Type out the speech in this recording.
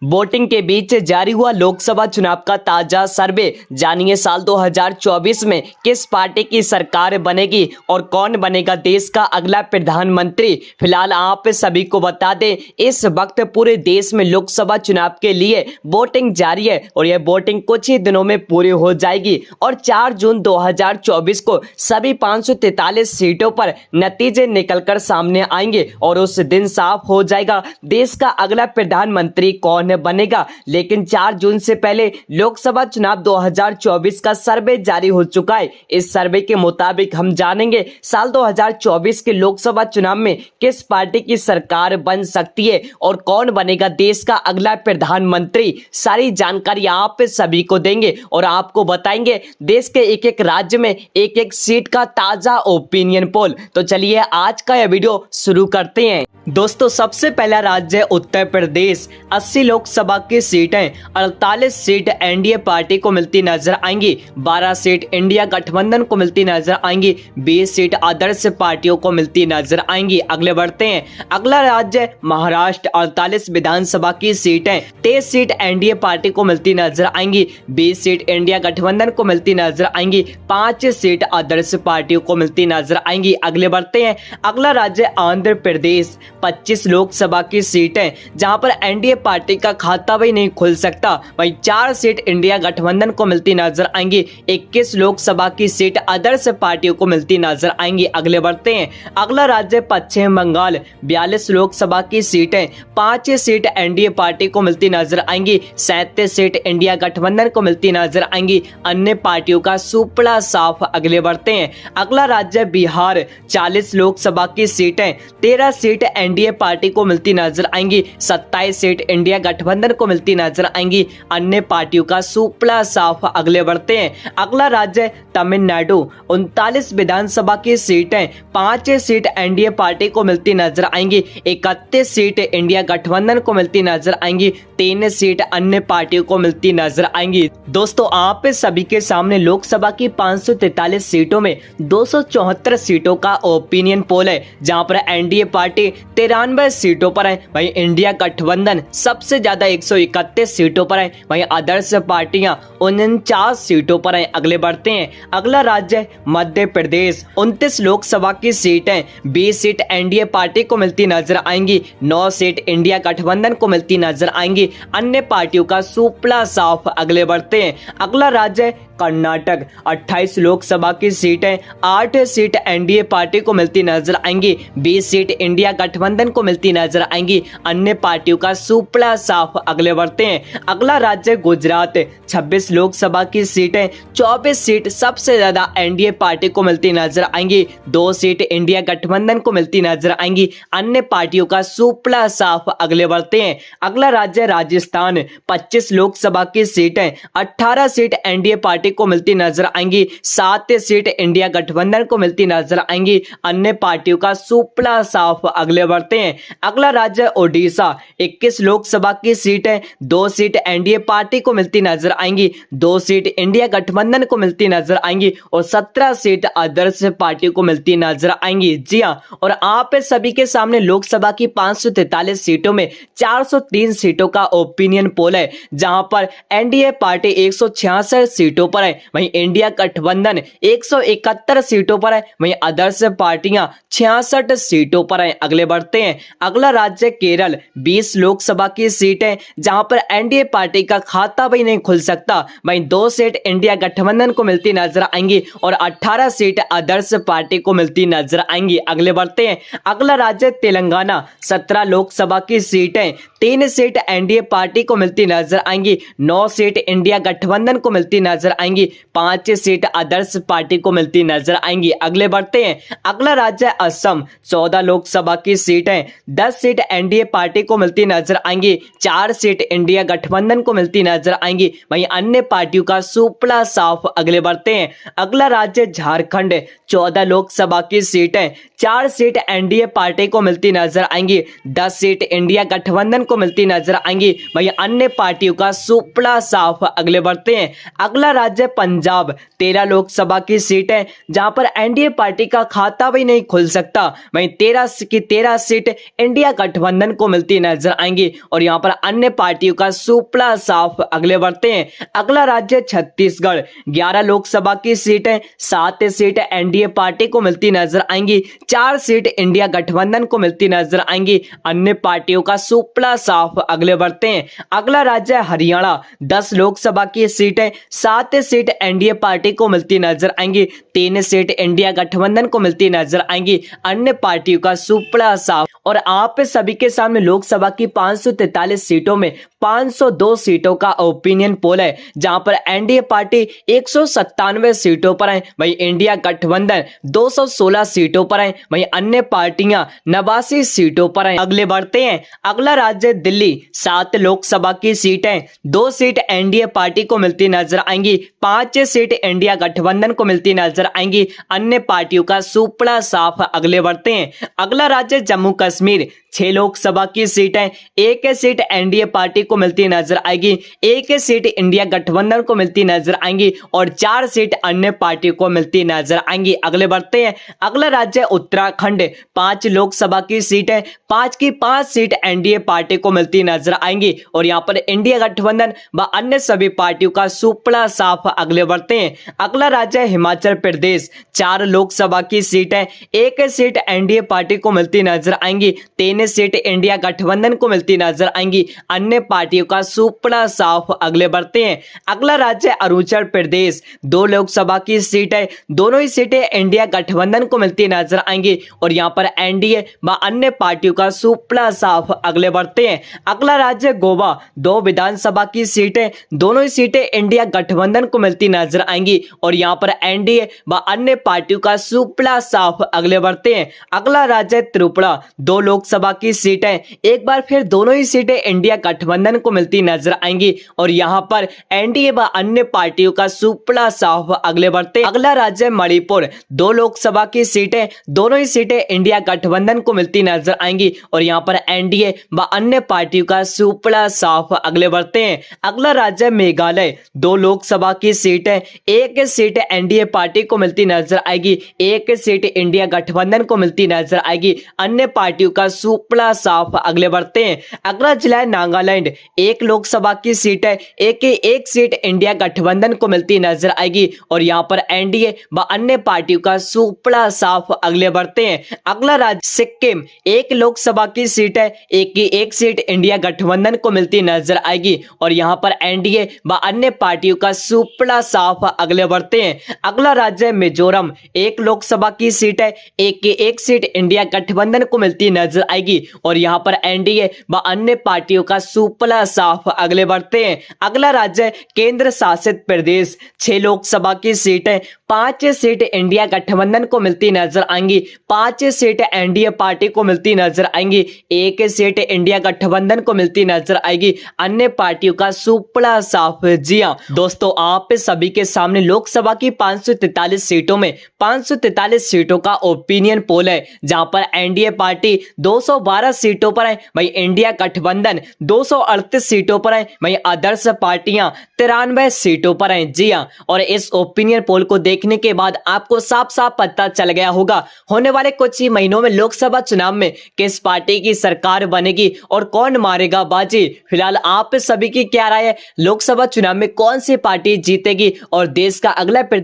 Voting के बीच जारी हुआ लोकसभा चुनाव का ताजा सर्वे। जानिए साल 2024 में किस पार्टी की सरकार बनेगी और कौन बनेगा देश का अगला प्रधानमंत्री। फिलहाल आप सभी को बता दें, इस वक्त पूरे देश में लोकसभा चुनाव के लिए वोटिंग जारी है और यह वोटिंग कुछ ही दिनों में पूरी हो जाएगी और 4 जून 2024 को सभी 543 सीटों पर नतीजे निकलकर सामने आएंगे और उस दिन साफ हो जाएगा देश का अगला प्रधानमंत्री कौन बनेगा। लेकिन 4 जून से पहले लोकसभा चुनाव 2024 का सर्वे जारी हो चुका है। इस सर्वे के मुताबिक हम जानेंगे साल 2024 के लोकसभा चुनाव में किस पार्टी की सरकार बन सकती है और कौन बनेगा देश का अगला प्रधानमंत्री। सारी जानकारी आप सभी को देंगे और आपको बताएंगे देश के एक एक राज्य में एक एक सीट का ताजा ओपिनियन पोल। तो चलिए आज का यह वीडियो शुरू करते हैं। दोस्तों, सबसे पहला राज्य उत्तर प्रदेश। 80 लोकसभा की सीटें, 48 सीट एनडीए पार्टी को मिलती नजर आएंगी, 12 सीट इंडिया गठबंधन को मिलती नजर आएंगी, 20 सीट आदर्श पार्टियों को मिलती नजर आएंगी। अगले बढ़ते हैं। अगला राज्य महाराष्ट्र। 48 विधानसभा की सीटें, 23 सीट एनडीए पार्टी को मिलती नजर आएंगी, 20 सीट इंडिया गठबंधन को मिलती नजर आएंगी, 5 सीट आदर्श पार्टियों को मिलती नजर आएंगी। अगले बढ़ते हैं। अगला राज्य आंध्र प्रदेश। 25 लोकसभा की सीटें, जहां पर एनडीए पार्टी का खाता भी नहीं खुल सकता, वहीं 4 सीट इंडिया गठबंधन को मिलती नजर आएंगी, 21 लोकसभा की सीट आदर्श पार्टियों को मिलती नजर आएंगी। अगले बढ़ते हैं। अगला राज्य पश्चिम बंगाल। 42 लोकसभा की सीटें, 5 सीट एनडीए पार्टी को मिलती नजर आएंगी, 37 सीट इंडिया गठबंधन को मिलती नजर आएंगी, अन्य पार्टियों का सुपड़ा साफ। अगले बढ़ते हैं। अगला राज्य बिहार। 40 लोकसभा की सीटें, 13 सीट एनडीए पार्टी को मिलती नजर आएंगी, 27 सीट इंडिया गठबंधन को मिलती नजर आएंगी, अन्य पार्टियों का सुपड़ा साफ। अगले बढ़ते हैं। अगला राज्य तमिलनाडु। 39 विधानसभा की सीटें, 5 सीट एनडीए पार्टी को मिलती नजर आएंगी, 31 सीट इंडिया गठबंधन को मिलती नजर आएंगी, 3 सीट अन्य पार्टियों को मिलती नजर आएंगी। दोस्तों, आप सभी के सामने लोकसभा की 543 सीटों में 274 सीटों का ओपिनियन पोल है, जहां पर एनडीए पार्टी 93 सीटों पर है, वहीं इंडिया गठबंधन सबसे ज्यादा 131 सीटों पर है, वहीं आदर्श पार्टियां 49 सीटों पर है। अगले बढ़ते हैं। अगला राज्य मध्य प्रदेश। 29 लोकसभा की सीटें, 20 सीट एनडीए पार्टी को मिलती नजर आएंगी, 9 सीट इंडिया गठबंधन को मिलती नजर आएंगी, अन्य पार्टियों का सुपड़ा साफ। अगले बढ़ते हैं। अगला राज्य कर्नाटक। 28 लोकसभा की सीटें, 8 सीट एनडीए पार्टी को मिलती नजर आएंगी, 20 सीट इंडिया गठबंधन को मिलती नजर आएंगी, अन्य पार्टियों का सुपड़ा साफ। अगले बढ़ते हैं। अगला राज्य गुजरात। 26 लोकसभा की सीटें, 24 सीट सबसे ज्यादा एनडीए पार्टी को मिलती नजर आएंगी, 2 सीट इंडिया गठबंधन को मिलती नजर आएंगी, अन्य पार्टियों का सुपड़ा साफ। अगले बढ़ते हैं। अगला राज्य राजस्थान। 25 लोकसभा की सीटें, 18 सीट एनडीए पार्टी को मिलती नजर आएंगी, 7 सीट इंडिया गठबंधन को मिलती नजर आएंगी, अन्य पार्टियों का सुपड़ा साफ। अगले बढ़ते हैं। अगला राज्य ओडिशा। 21 लोकसभा की सीटें, 2 सीट एनडीए पार्टी को मिलती नजर आएंगी, 2 सीट इंडिया गठबंधन को मिलती नजर आएंगी और 17 सीट आदर्श पार्टी को मिलती नजर आएंगी। जी हां, और आप सभी के सामने लोकसभा की 543 सीटों में 403 सीटों का ओपिनियन पोल है, जहां पर एनडीए पार्टी 166 सीटों पर है, वहीं इंडिया गठबंधन 171 सीटों पर है, वहीं आदर्श पार्टियां 66 सीटों पर है। अगले बढ़ते हैं। अगला राज्य केरल। 20 लोकसभा की सीटें, जहां पर एनडीए पार्टी का खाता भी नहीं खुल सकता, वहीं 2 सीट इंडिया गठबंधन को मिलती नजर आएंगी और 18 सीट आदर्श पार्टी को मिलती नजर आएंगी। अगले बढ़ते हैं। अगला राज्य तेलंगाना। 17 लोकसभा की सीटें, 3 सीट एनडीए पार्टी को मिलती नजर आएंगी, 9 सीट इंडिया गठबंधन को मिलती नजर आएंगी, 5 सीट आदर्श पार्टी को मिलती नजर आएंगी। अगले बढ़ते हैं। अगला राज्य असम। 14 लोकसभा की सीटें, 10 सीट एनडीए पार्टी को मिलती नजर आएंगी, 4 सीट इंडिया गठबंधन को मिलती नजर आएंगी, वहीं अन्य पार्टियों का सुपड़ा साफ। अगले बढ़ते हैं। अगला राज्य झारखंड। 14 लोकसभा की सीटें, 4 सीट एनडीए पार्टी को मिलती नजर आएंगी, 10 सीट इंडिया गठबंधन को मिलती नजर आएंगी, वहीं अन्य पार्टियों का सुपड़ा साफ। अगले बढ़ते हैं। अगला राज्य राज्य पंजाब 13 लोकसभा की सीटें जहां पर एनडीए पार्टी का खाता भी नहीं खुल सकता, वहीं 13 की 13 सीट इंडिया गठबंधन को मिलती नजर आएंगी और यहां पर अन्य पार्टियों का सुपड़ा साफ। अगले बढ़ते हैं, अगला राज्य छत्तीसगढ़ 11 लोकसभा की सीटें 7 सीट एनडीए पार्टी को मिलती नजर आएंगी, 4 सीट इंडिया गठबंधन को मिलती नजर आएंगी, अन्य पार्टियों का सुपड़ा साफ। अगले बढ़ते हैं, अगला राज्य हरियाणा 10 लोकसभा की सीटें 7 सीट एनडीए पार्टी को मिलती नजर आएंगी, 3 सीट इंडिया गठबंधन को मिलती नजर आएंगी, अन्य पार्टियों का सुपड़ा साफ। और आप सभी के सामने लोकसभा की 543 सीटों में 502 सीटों का ओपिनियन पोल है, जहां पर एनडीए पार्टी 197 सीटों पर है, वहीं इंडिया गठबंधन 216 सीटों पर है, वहीं अन्य पार्टियां 89 सीटों पर हैं। अगले बढ़ते हैं, अगला राज्य दिल्ली 7 लोकसभा की सीटें 2 सीट एनडीए पार्टी को मिलती नजर आएंगी, 5 सीट इंडिया गठबंधन को मिलती नजर आएंगी, अन्य पार्टियों का सुपड़ा साफ। अगले बढ़ते हैं, अगला राज्य जम्मू कश्मीर 6 लोकसभा की सीटें 1 सीट एनडीए पार्टी को मिलती नजर आएगी, 1 सीट इंडिया गठबंधन को मिलती नजर आएंगी और 4 सीट अन्य पार्टी को मिलती नजर आएंगी। अगले बढ़ते हैं, अगला राज्य उत्तराखंड 5 लोकसभा की सीटें 5 की 5 सीट एनडीए पार्टी को मिलती नजर आएंगी और यहां पर इंडिया गठबंधन व अन्य सभी पार्टियों का सुपड़ा साफ। अगले बढ़ते हैं, अगला राज्य हिमाचल प्रदेश 4 लोकसभा की सीटें 1 सीट एनडीए पार्टी को मिलती नजर आएंगी, 3 सीट इंडिया गठबंधन को मिलती नजर आएंगी, अन्य पार्टियों का सुपड़ा साफ। अगले बढ़ते हैं, अगला राज्य अरुणाचल प्रदेश 2 लोकसभा की सीटें दोनों ही सीटें इंडिया गठबंधन को मिलती नजर आएंगी और यहां पर एनडीए व अन्य पार्टियों का सुपड़ा साफ। अगले बढ़ते हैं, अगला राज्य गोवा 2 विधानसभा की सीटें दोनों ही सीटें इंडिया गठबंधन को मिलती नजर आएंगी और यहां पर एनडीए व अन्य पार्टियों का सुपड़ा साफ। अगले बढ़ते हैं, अगला राज्य त्रिपुरा 2 लोकसभा की सीटें एक बार फिर दोनों ही सीटें इंडिया गठबंधन को मिलती नजर आएंगी और यहां पर एनडीए व अन्य पार्टियों का सुपड़ा साफ। अगले बढ़ते, अगला राज्य मणिपुर 2 लोकसभा की सीटें दोनों ही सीटें इंडिया गठबंधन को मिलती नजर आएंगी और यहां पर एनडीए व अन्य पार्टियों का सुपड़ा साफ। अगले बढ़ते हैं, अगला राज्य मेघालय 2 लोकसभा की सीटें 1 सीट एनडीए पार्टी को मिलती नजर आएगी, 1 सीट इंडिया गठबंधन को मिलती नजर आएगी, अन्य पार्टियों का सुपड़ा साफ। अगले बढ़ते हैं, अगला जिला है नागालैंड 1 लोकसभा की सीट है 1 सीट इंडिया गठबंधन को मिलती नजर आएगी और यहां पर एनडीए व अन्य पार्टियों का सुपड़ा साफ। अगले बढ़ते हैं, अगला राज्य सिक्किम 1 लोकसभा की सीट है 1 सीट इंडिया गठबंधन को मिलती नजर आएगी और यहां पर एनडीए व अन्य पार्टियों का सुपड़ा साफ। अगले बढ़ते हैं, अगला राज्य मिजोरम 1 लोकसभा की सीट है 1 सीट इंडिया गठबंधन को मिलती नजर आएगी और यहां पर एनडीए व अन्य पार्टियों का सुपड़ा साफ। अगले बढ़ते हैं, अगला राज्य केंद्र शासित प्रदेश 6 लोकसभा की सीटें 5 सीट इंडिया गठबंधन को मिलती नजर आएंगी, 5 सीट एनडीए पार्टी को मिलती नजर आएंगी, 1 सीट इंडिया गठबंधन को मिलती नजर आएगी, अन्य पार्टियों का सुपड़ा साफ। जी हां दोस्तों, आप सभी के सामने लोकसभा की 543 सीटों में 543 सीटों का ओपिनियन पोल है, जहां पर एनडीए पार्टी 212 सीटों पर है, वहीं इंडिया गठबंधन 238 सीटों पर है, वहीं आदर्श पार्टियां 93 सीटों पर हैं। जी हां, और इस ओपिनियन पोल को देखने के बाद आपको साफ साफ पता चल गया होगा होने वाले कुछ ही महीनों में लोकसभा चुनाव में किस पार्टी की सरकार बनेगी और कौन मारेगा बाजी। फिलहाल आप सभी की क्या राय है, लोकसभा चुनाव में कौन सी पार्टी जीतेगी और देश का अगला